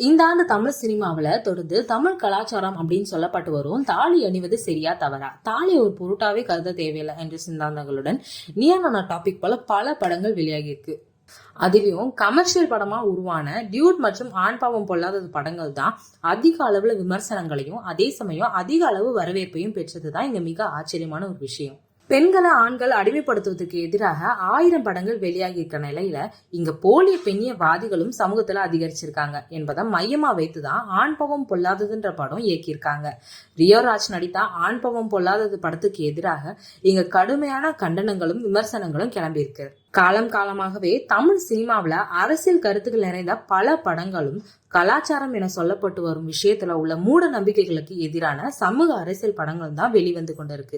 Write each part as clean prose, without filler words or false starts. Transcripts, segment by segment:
இந்த ஆண்டு தமிழ் சினிமாவில தொடர்ந்து தமிழ் கலாச்சாரம் அப்படின்னு சொல்லப்பட்டு வரும் தாலி அணிவது சரியா தவறா, தாலி ஒரு பொருட்டாவே கருத தேவையில்லை என்ற சிந்தாந்தங்களுடன் நியானான டாபிக் போல பல படங்கள் வெளியாகி இருக்கு. அதுலயும் கமர்ஷியல் படமா உருவான டியூட் மற்றும் ஆண் பாவம் பொல்லாதது படங்கள் தான் அதிக அளவுல விமர்சனங்களையும் அதே சமயம் அதிக அளவு வரவேற்பையும் பெற்றதுதான் இங்க மிக ஆச்சரியமான ஒரு விஷயம். பெண்களை ஆண்கள் அடிமைப்படுத்துவதற்கு எதிராக 1000 படங்கள் வெளியாகி இருக்க நிலையில இங்க போலிய பெண்ணியவாதிகளும் சமூகத்துல அதிகரிச்சிருக்காங்க என்பதை மையமா வைத்துதான் ஆண் பாவம் பொல்லாததுன்ற படம் இயக்கியிருக்காங்க. ரியோராஜ் நடித்த ஆண் பாவம் பொல்லாதது படத்துக்கு எதிராக இங்க கடுமையான கண்டனங்களும் விமர்சனங்களும் கிளம்பியிருக்கு. காலமாகவே தமிழ் சினிமாவில அரசியல் கருத்துக்கள் நிறைந்த பல படங்களும் கலாச்சாரம் என சொல்லப்பட்டு வரும் விஷயத்துல உள்ள மூட நம்பிக்கைகளுக்கு எதிரான சமூக அரசியல் படங்கள் தான் வெளிவந்து கொண்டிருக்கு.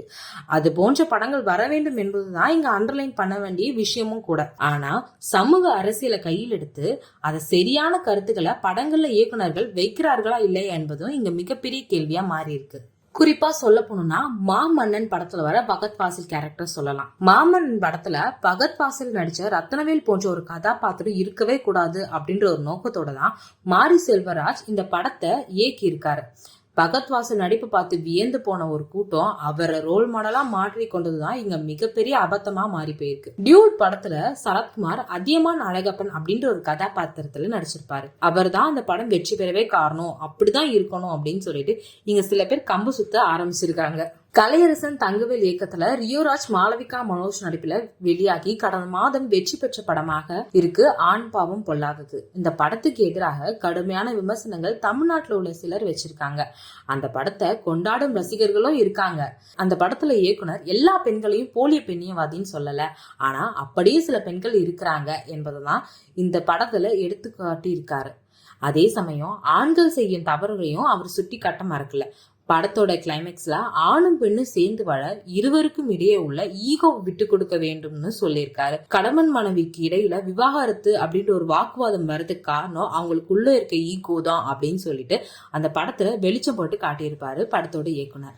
அது போன்ற படங்கள் வர வேண்டும் என்பதுதான் இங்க அண்டர்லைன் பண்ண வேண்டிய விஷயமும் கூட. ஆனா சமூக அரசியலை கையில் எடுத்து அதை சரியான கருத்துக்களை படங்கள்ல இயக்குனர்கள் வைக்கிறார்களா இல்லையா என்பதும் இங்க மிகப்பெரிய கேள்வியா மாறி இருக்கு. குறிப்பா சொல்ல போனோம்னா மாமன்னன் படத்துல வர பகத் பாசில் கேரக்டர் சொல்லலாம். மாமன்னன் படத்துல பகத் பாசில் நடிச்ச ரத்னவேல் போன்ற ஒரு கதாபாத்திரம் இருக்கவே கூடாது அப்படின்ற ஒரு நோக்கத்தோட தான் மாரி செல்வராஜ் இந்த படத்தை இயக்கி இருக்காரு. பகத் வாசல் நடிப்பு பார்த்து வியந்து போன ஒரு கூட்டம் அவரை ரோல் மாடலா மாற்றி கொண்டதுதான் இங்க மிகப்பெரிய அபத்தமா மாறி போயிருக்கு. டியூட் படத்துல சரத்குமார் அதியமான் அழகப்பன் அப்படின்ற ஒரு கதாபாத்திரத்துல நடிச்சிருப்பாரு. அவர் தான் அந்த படம் வெற்றி பெறவே காரணம், அப்படிதான் இருக்கணும் அப்படின்னு சொல்லிட்டு இங்க சில பேர் கம்பு சுத்த ஆரம்பிச்சிருக்காங்க. கலையரசன் தங்கவேல் இயக்கத்துல ரியோராஜ் மாளவிகா மனோஜ் நடிப்புல வெளியாகி கடந்த மாதம் வெற்றி பெற்ற படமாக இருக்கு ஆண் பாவம் பொல்லாதது. இந்த படத்துக்கு எதிராக கடுமையான விமர்சனங்கள் தமிழ்நாட்டுல உள்ள சிலர் வச்சிருக்காங்க. அந்த படத்தை கொண்டாடும் ரசிகர்களும் இருக்காங்க. அந்த படத்துல இயக்குனர் எல்லா பெண்களையும் போலிய பெண்ணியவாதின்னு சொல்லல, ஆனா அப்படியே சில பெண்கள் இருக்கிறாங்க என்பதுதான் இந்த படத்துல எடுத்து காட்டி இருக்காரு. அதே சமயம் ஆண்கள் செய்யும் தவறுகளையும் அவர் சுட்டி காட்ட மறக்கல. படத்தோட கிளைமேக்ஸ்ல ஆணும் பெண்ணும் சேர்ந்து வாழ இருவருக்கும் இடையே உள்ள ஈகோ விட்டு கொடுக்க வேண்டும்னு சொல்லியிருக்காரு. கணவன் மனைவிக்கு இடையில விவாகரத்து அப்படின்ற ஒரு வாக்குவாதம் வர்றதுக்கு காரணம் அவங்களுக்குள்ள இருக்க ஈகோ தான் அப்படின்னு சொல்லிட்டு அந்த படத்துல வெளிச்சம் போட்டு காட்டியிருப்பாரு படத்தோட இயக்குனர்.